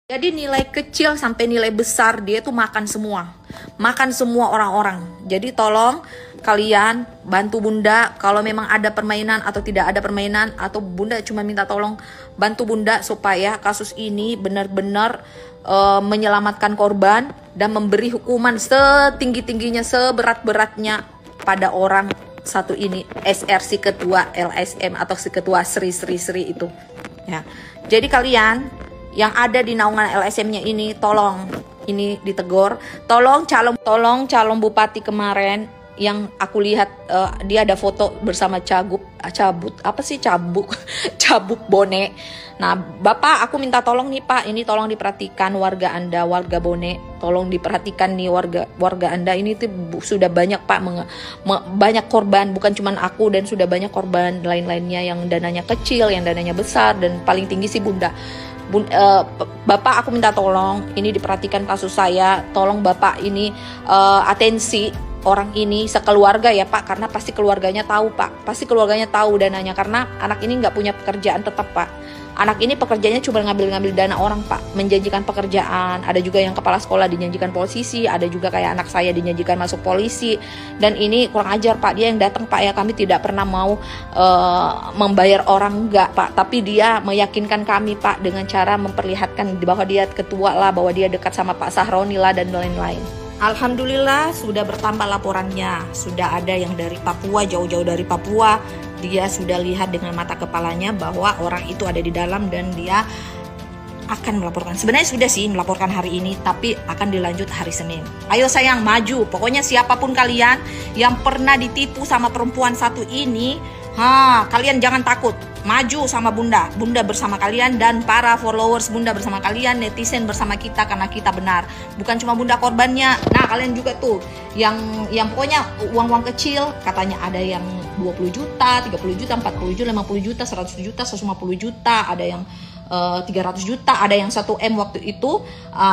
Jadi nilai kecil sampai nilai besar dia tuh makan semua orang-orang. Jadi tolong kalian bantu Bunda kalau memang ada permainan atau tidak ada permainan, atau Bunda cuma minta tolong bantu Bunda supaya kasus ini benar-benar menyelamatkan korban dan memberi hukuman setinggi-tingginya, seberat-beratnya pada orang satu ini, SR si ketua LSM atau si ketua Sri itu ya. Jadi kalian yang ada di naungan LSM-nya ini tolong ini ditegur. Tolong calon bupati kemarin yang aku lihat dia ada foto bersama cabuk Bone. Nah, Bapak, aku minta tolong nih Pak, ini tolong diperhatikan warga Anda, warga Bone, tolong diperhatikan nih warga Anda ini tuh sudah banyak Pak, banyak korban, bukan cuma aku, dan sudah banyak korban lain-lainnya yang dananya kecil, yang dananya besar, dan paling tinggi sih Bunda. Bapak, aku minta tolong ini diperhatikan kasus saya, tolong Bapak ini atensi orang ini sekeluarga ya Pak, karena pasti keluarganya tahu Pak, pasti keluarganya tahu dananya, karena anak ini nggak punya pekerjaan tetap Pak. Anak ini pekerjaannya cuma ngambil dana orang Pak, menjanjikan pekerjaan, ada juga yang kepala sekolah dijanjikan posisi, ada juga kayak anak saya dijanjikan masuk polisi, dan ini kurang ajar Pak, dia yang datang Pak ya, kami tidak pernah mau membayar orang enggak Pak, tapi dia meyakinkan kami Pak dengan cara memperlihatkan bahwa dia ketua lah, bahwa dia dekat sama Pak Sahroni lah dan lain-lain. Alhamdulillah sudah bertambah laporannya, sudah ada yang dari Papua, jauh-jauh dari Papua, dia sudah lihat dengan mata kepalanya bahwa orang itu ada di dalam dan dia akan melaporkan. Sebenarnya sudah sih melaporkan hari ini, tapi akan dilanjut hari Senin. Ayo sayang, maju. Pokoknya siapapun kalian yang pernah ditipu sama perempuan satu ini, kalian jangan takut. Maju sama Bunda. Bunda bersama kalian dan para followers Bunda bersama kalian, netizen bersama kita, karena kita benar. Bukan cuma Bunda korbannya. Nah, kalian juga tuh yang pokoknya uang-uang kecil, katanya ada yang 20 juta, 30 juta, 40 juta, 50 juta, 100 juta, 150 juta, ada yang 300 juta, ada yang 1M waktu itu,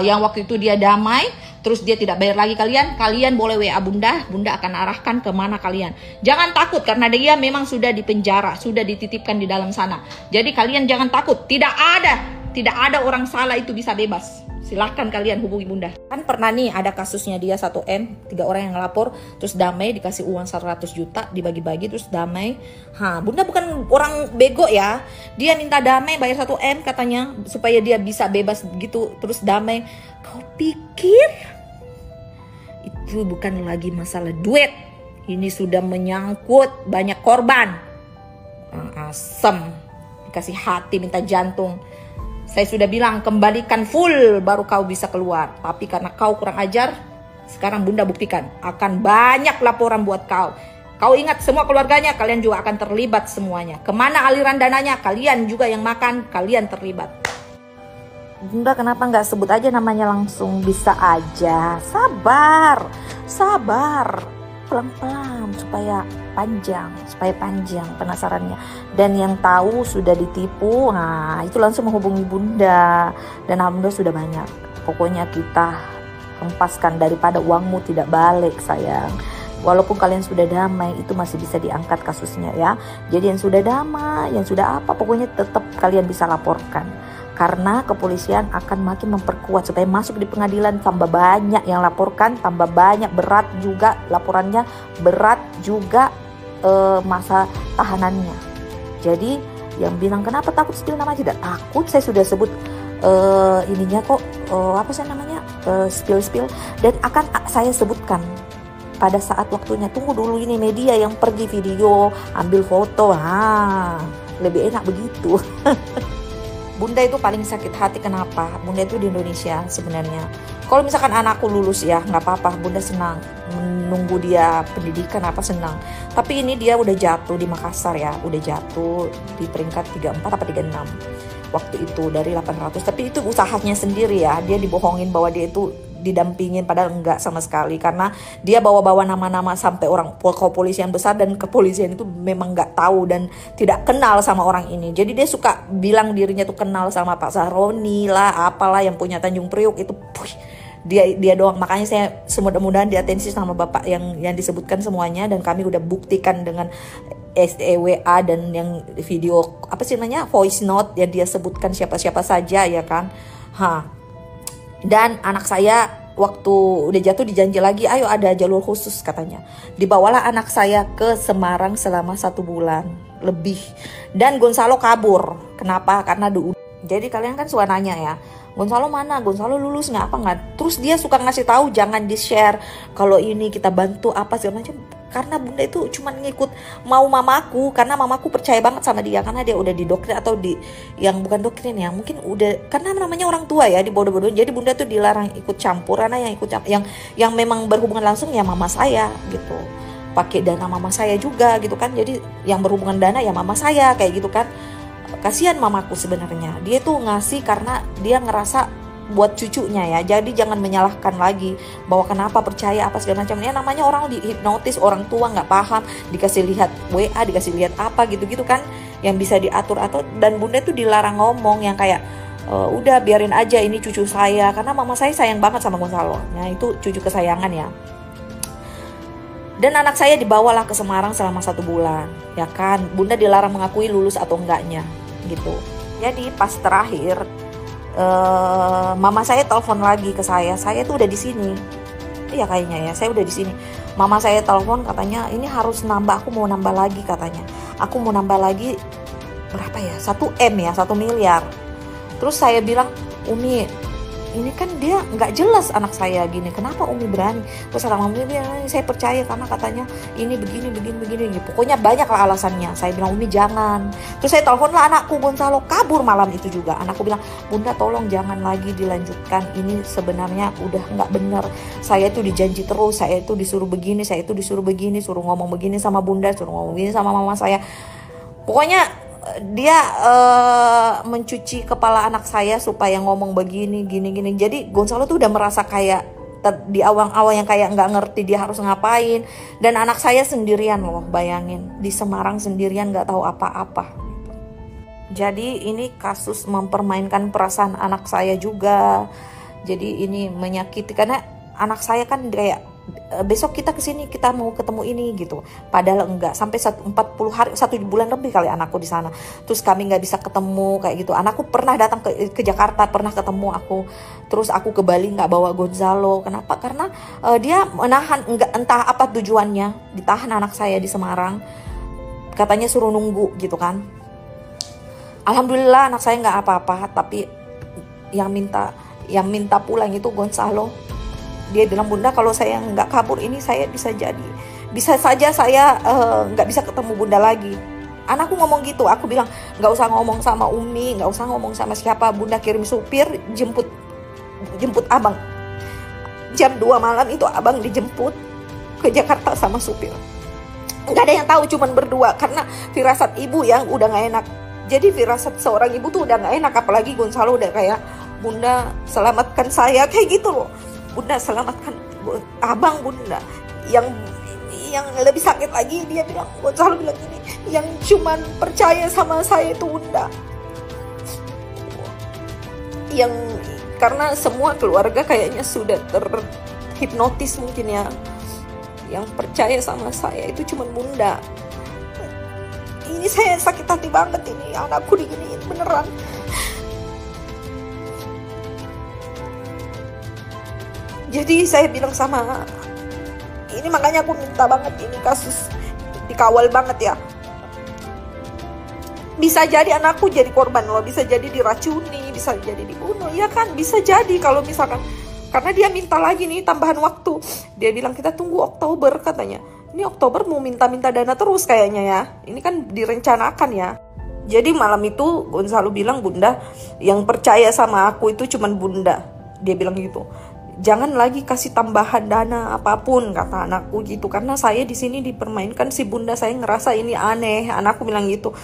yang waktu itu dia damai, terus dia tidak bayar lagi kalian boleh WA Bunda akan arahkan kemana kalian. Jangan takut, karena dia memang sudah dipenjara, sudah dititipkan di dalam sana. Jadi kalian jangan takut, tidak ada orang salah itu bisa bebas. Silahkan kalian hubungi Bunda. Kan pernah nih ada kasusnya dia 1M, 3 orang yang ngelapor, terus damai, dikasih uang 100 juta, dibagi-bagi, terus damai. Bunda bukan orang bego ya. Dia minta damai, bayar 1M katanya, supaya dia bisa bebas gitu, terus damai. Kau pikir itu bukan lagi masalah duit. Ini sudah menyangkut banyak korban. Asem, dikasih hati, minta jantung. Saya sudah bilang kembalikan full baru kau bisa keluar. Tapi karena kau kurang ajar, sekarang Bunda buktikan. Akan banyak laporan buat kau. Kau ingat semua keluarganya, kalian juga akan terlibat semuanya. Kemana aliran dananya, kalian juga yang makan, kalian terlibat. Bunda kenapa nggak sebut aja namanya langsung, bisa aja. Sabar. Pelan-pelan supaya panjang penasarannya, dan yang tahu sudah ditipu, itu langsung menghubungi Bunda, dan alhamdulillah sudah banyak. Pokoknya kita hempaskan daripada uangmu tidak balik sayang. Walaupun kalian sudah damai, itu masih bisa diangkat kasusnya ya. Jadi yang sudah damai, yang sudah apa, pokoknya tetap kalian bisa laporkan. Karena kepolisian akan makin memperkuat supaya masuk di pengadilan, tambah banyak yang laporkan, tambah banyak, berat juga laporannya, berat juga masa tahanannya. Jadi yang bilang kenapa takut spill nama, tidak takut, saya sudah sebut ininya kok, spill, dan akan saya sebutkan pada saat waktunya. Tunggu dulu, ini media yang pergi video, ambil foto, lebih enak begitu. Bunda itu paling sakit hati, kenapa? Bunda itu di Indonesia sebenarnya. Kalau misalkan anakku lulus ya nggak apa-apa, Bunda senang menunggu dia pendidikan senang. Tapi ini dia udah jatuh di Makassar ya, udah jatuh di peringkat 34 apa 36 waktu itu dari 800. Tapi itu usahanya sendiri ya, dia dibohongin bahwa dia itu didampingin, padahal enggak sama sekali, karena dia bawa-bawa nama-nama sampai orang kepolisian besar, dan kepolisian itu memang enggak tahu dan tidak kenal sama orang ini. Jadi dia suka bilang dirinya tuh kenal sama Pak Sahroni lah, apalah yang punya Tanjung Priuk itu. Dia doang. Makanya saya mudah-mudahan diatensi sama Bapak yang disebutkan semuanya, dan kami udah buktikan dengan SEWA dan yang video voice note yang dia sebutkan siapa-siapa saja ya kan. Dan anak saya waktu udah jatuh dijanji lagi, ayo ada jalur khusus katanya. Dibawalah anak saya ke Semarang selama 1 bulan lebih. Dan Gonzalo kabur. Kenapa? Karena jadi kalian kan suka nanya ya, Gonzalo mana? Gonzalo lulus nggak apa nggak? Terus dia suka ngasih tahu jangan di share kalau ini kita bantu apa segala macam. Karena bunda itu cuma ngikut mau mamaku, karena mamaku percaya banget sama dia, karena dia udah didoktrin atau di yang bukan doktrin ya, mungkin udah karena namanya orang tua ya dibodoh-bodohin. Jadi bunda tuh dilarang ikut campur, karena yang ikut campur, yang memang berhubungan langsung ya mama saya gitu, pakai dana mama saya juga gitu kan. Jadi yang berhubungan dana ya mama saya kayak gitu kan. Kasihan mamaku sebenarnya, dia tuh ngasih karena dia ngerasa buat cucunya ya. Jadi jangan menyalahkan lagi bahwa kenapa percaya apa segala macam. Ya namanya orang dihipnotis, orang tua nggak paham, dikasih lihat WA, dikasih lihat apa gitu-gitu kan, yang bisa diatur atau. Dan bunda tuh dilarang ngomong yang kayak udah biarin aja ini cucu saya, karena mama saya sayang banget sama Gonzalo. Nah itu cucu kesayangan ya. Dan anak saya dibawalah ke Semarang selama 1 bulan, ya kan. Bunda dilarang mengakui lulus atau enggaknya, gitu. Jadi pas terakhir, mama saya telepon lagi ke saya tuh udah di sini. Iya kayaknya ya, saya udah di sini. Mama saya telepon katanya ini harus nambah, aku mau nambah lagi katanya. Aku mau nambah lagi berapa ya? 1 M ya, 1 miliar. Terus saya bilang, Umi, ini kan dia nggak jelas anak saya gini, kenapa Umi berani? Terus sama Umi bilang, saya percaya karena katanya ini begini. Pokoknya banyak lah alasannya. Saya bilang, Umi jangan. Terus saya telepon lah anakku Gonzalo, kabur malam itu juga. Anakku bilang, Bunda tolong jangan lagi dilanjutkan. Ini sebenarnya udah nggak bener. Saya itu dijanji terus, saya itu disuruh begini, suruh ngomong begini sama Bunda, suruh ngomong begini sama mama saya. Pokoknya dia mencuci kepala anak saya supaya ngomong begini gini. Jadi Gonzalo tuh udah merasa kayak di awal-awal yang kayak nggak ngerti dia harus ngapain. Dan anak saya sendirian loh, bayangin di Semarang sendirian nggak tahu apa-apa. Jadi ini kasus mempermainkan perasaan anak saya juga. Jadi ini menyakiti karena anak saya kan kayak besok kita kesini, kita mau ketemu ini gitu. Padahal enggak, sampai 40 hari, 1 bulan lebih kali anakku di sana. Terus kami nggak bisa ketemu kayak gitu. Anakku pernah datang ke Jakarta, pernah ketemu aku. Terus aku ke Bali nggak bawa Gonzalo. Kenapa? Karena dia menahan, enggak entah apa tujuannya, ditahan anak saya di Semarang. Katanya suruh nunggu gitu kan. Alhamdulillah anak saya nggak apa-apa, tapi yang minta pulang itu Gonzalo. Dia bilang, Bunda kalau saya nggak kabur ini saya bisa saja saya nggak bisa ketemu Bunda lagi. Anakku ngomong gitu. Aku bilang nggak usah ngomong sama Umi, nggak usah ngomong sama siapa. Bunda kirim supir jemput abang. Jam 2 malam itu abang dijemput ke Jakarta sama supir. Nggak ada yang tahu, cuman berdua, karena firasat ibu yang udah nggak enak. Jadi firasat seorang ibu tuh udah nggak enak, apalagi Gonzalo udah kayak, Bunda selamatkan saya kayak gitu loh. Bunda selamatkan abang Bunda. Yang lebih sakit lagi, dia bilang, Gonzalo bilang gini, yang cuman percaya sama saya itu Bunda. Yang karena semua keluarga kayaknya sudah terhipnotis mungkin ya. Yang percaya sama saya itu cuman Bunda. Ini saya sakit hati banget, ini anakku diginiin beneran. Jadi saya bilang sama, ini makanya aku minta banget ini kasus dikawal banget ya. Bisa jadi anakku jadi korban loh, bisa jadi diracuni, bisa jadi dibunuh, ya kan, bisa jadi kalau misalkan. Karena dia minta lagi nih tambahan waktu. Dia bilang kita tunggu Oktober katanya. Ini Oktober mau minta-minta dana terus kayaknya ya. Ini kan direncanakan ya. Jadi malam itu Gonzalo bilang, Bunda, yang percaya sama aku itu cuman Bunda. Dia bilang gitu. Jangan lagi kasih tambahan dana apapun, kata anakku gitu. Karena saya di sini dipermainkan si Bunda, saya ngerasa ini aneh. Anakku bilang gitu.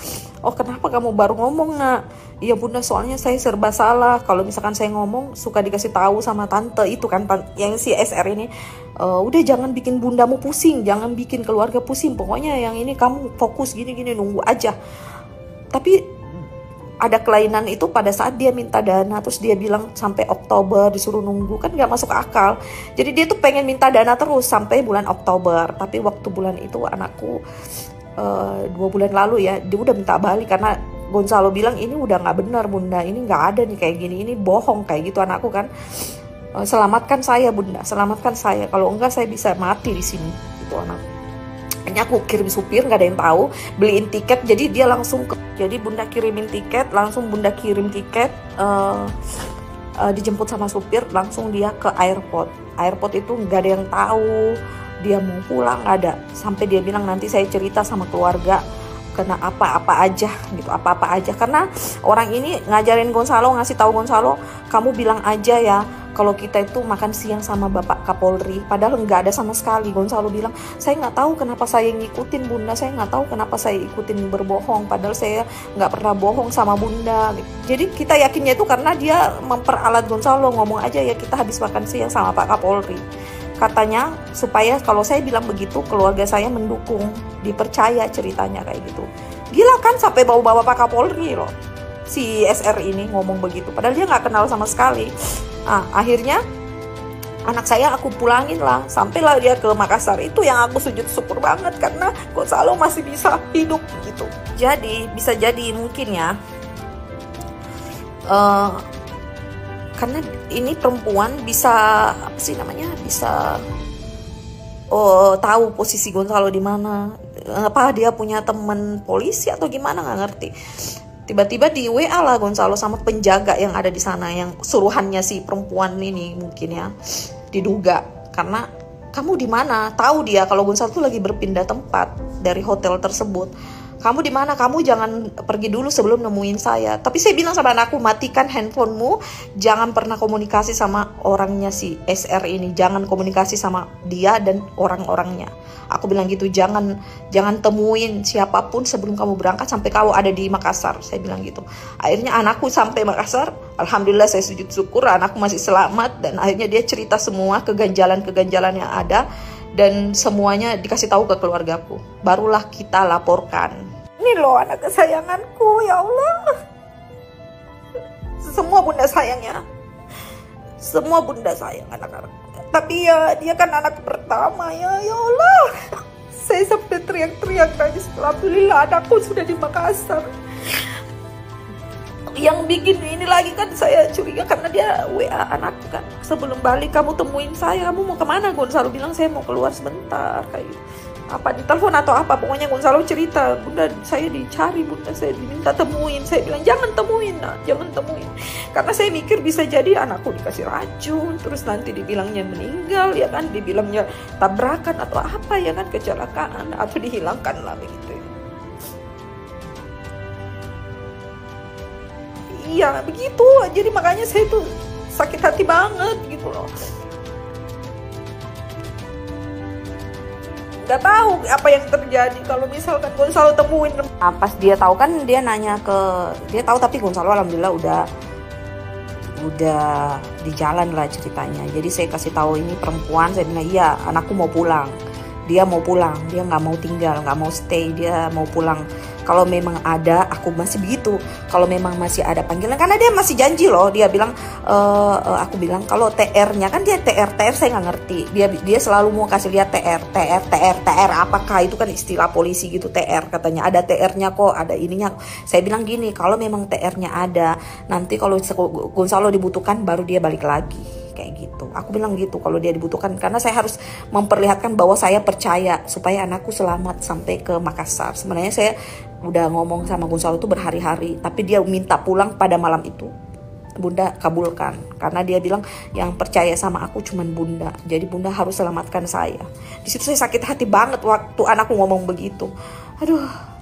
Oh kenapa kamu baru ngomong nak? Iya Bunda, soalnya saya serba salah. Kalau misalkan saya ngomong suka dikasih tahu sama tante itu kan, yang si SR ini. Udah jangan bikin bundamu pusing, jangan bikin keluarga pusing. Pokoknya yang ini kamu fokus gini-gini, nunggu aja. Tapi ada kelainan itu pada saat dia minta dana, terus dia bilang sampai Oktober disuruh nunggu, kan nggak masuk akal. Jadi dia tuh pengen minta dana terus sampai bulan Oktober, tapi waktu bulan itu anakku 2 bulan lalu ya, dia udah minta balik karena Gonzalo bilang ini udah nggak benar Bunda, ini nggak ada nih kayak gini, ini bohong kayak gitu anakku kan. Selamatkan saya bunda, selamatkan saya, kalau enggak saya bisa mati di sini. Itu anak. Hanya aku kirim supir, nggak ada yang tahu, beliin tiket, jadi dia langsung jadi bunda kirimin tiket, langsung bunda kirim tiket, dijemput sama supir, langsung dia ke airport. Airport itu nggak ada yang tahu dia mau pulang, nggak ada. Sampai dia bilang nanti saya cerita sama keluarga kena apa-apa aja gitu, apa-apa aja, karena orang ini ngajarin Gonzalo, ngasih tahu Gonzalo, kamu bilang aja ya kalau kita itu makan siang sama Bapak Kapolri, padahal nggak ada sama sekali. Gonzalo bilang, saya nggak tahu kenapa saya ngikutin bunda, saya nggak tahu kenapa saya ikutin berbohong, padahal saya nggak pernah bohong sama bunda. Jadi kita yakinnya itu karena dia memperalat Gonzalo, ngomong aja ya kita habis makan siang sama Pak Kapolri. Katanya supaya kalau saya bilang begitu keluarga saya mendukung, dipercaya ceritanya kayak gitu. Gila kan, sampai bawa-bawa Pak Kapolri loh si SR ini ngomong begitu, padahal dia nggak kenal sama sekali. Nah, akhirnya anak saya aku pulangin lah, sampailah dia ke Makassar. Itu yang aku sujud syukur banget, karena Gonzalo masih bisa hidup gitu. Jadi bisa jadi mungkin ya karena ini perempuan bisa apa sih namanya, bisa tahu posisi Gonzalo di mana, apa dia punya teman polisi atau gimana, nggak ngerti. Tiba-tiba di WA lah Gonzalo sama penjaga yang ada di sana, yang suruhannya si perempuan ini mungkin ya, diduga. Karena kamu di mana, tahu dia kalau Gonzalo tuh lagi berpindah tempat dari hotel tersebut. Kamu di mana? Kamu jangan pergi dulu sebelum nemuin saya. Tapi saya bilang sama anakku, matikan handphonemu, jangan pernah komunikasi sama orangnya si SR ini, jangan komunikasi sama dia dan orang-orangnya. Aku bilang gitu, jangan temuin siapapun sebelum kamu berangkat sampai kamu ada di Makassar. Saya bilang gitu. Akhirnya anakku sampai Makassar, alhamdulillah saya sujud syukur anakku masih selamat, dan akhirnya dia cerita semua keganjalan-keganjalan yang ada. Dan semuanya dikasih tahu ke keluargaku. Barulah kita laporkan. Ini loh anak kesayanganku, ya Allah. Semua bunda sayangnya. Semua bunda sayang anak-anak. Tapi ya dia kan anak pertama ya, ya Allah. Saya sampai teriak-teriak nangis. Alhamdulillah anakku sudah di Makassar. Yang bikin ini lagi kan saya curiga karena dia WA anak kan, sebelum balik kamu temuin saya, kamu mau kemana? Gonzalo bilang saya mau keluar sebentar, kayak apa di telepon atau apa, pokoknya Gonzalo cerita, bunda saya dicari, bunda saya diminta temuin. Saya bilang jangan temuin nak, jangan temuin, karena saya mikir bisa jadi anakku dikasih racun, terus nanti dibilangnya meninggal ya kan, dibilangnya tabrakan atau apa ya kan, kecelakaan atau dihilangkan lah begitu. Iya begitu, jadi makanya saya tuh sakit hati banget gitu loh. Gak tahu apa yang terjadi kalau misalkan Gonzalo temuin. Pas dia tahu kan dia nanya ke, dia tahu tapi Gonzalo alhamdulillah udah di jalan lah ceritanya. Jadi saya kasih tahu ini perempuan, saya bilang iya anakku mau pulang. Dia mau pulang, dia nggak mau tinggal, nggak mau stay, dia mau pulang. Kalau memang ada, aku masih begitu. Kalau memang masih ada panggilan, karena dia masih janji loh. Dia bilang, aku bilang kalau TR-nya kan dia TR saya nggak ngerti. Dia selalu mau kasih lihat TR. Apakah itu kan istilah polisi gitu, TR katanya. Ada TR-nya kok, ada ininya. Saya bilang gini, kalau memang TR-nya ada, nanti kalau Gonzalo dibutuhkan baru dia balik lagi. Kayak gitu, aku bilang gitu kalau dia dibutuhkan, karena saya harus memperlihatkan bahwa saya percaya supaya anakku selamat sampai ke Makassar. Sebenarnya saya udah ngomong sama Gonzalo itu berhari-hari, tapi dia minta pulang pada malam itu. Bunda kabulkan, karena dia bilang yang percaya sama aku cuman bunda, jadi bunda harus selamatkan saya. Di situ saya sakit hati banget waktu anakku ngomong begitu. Aduh.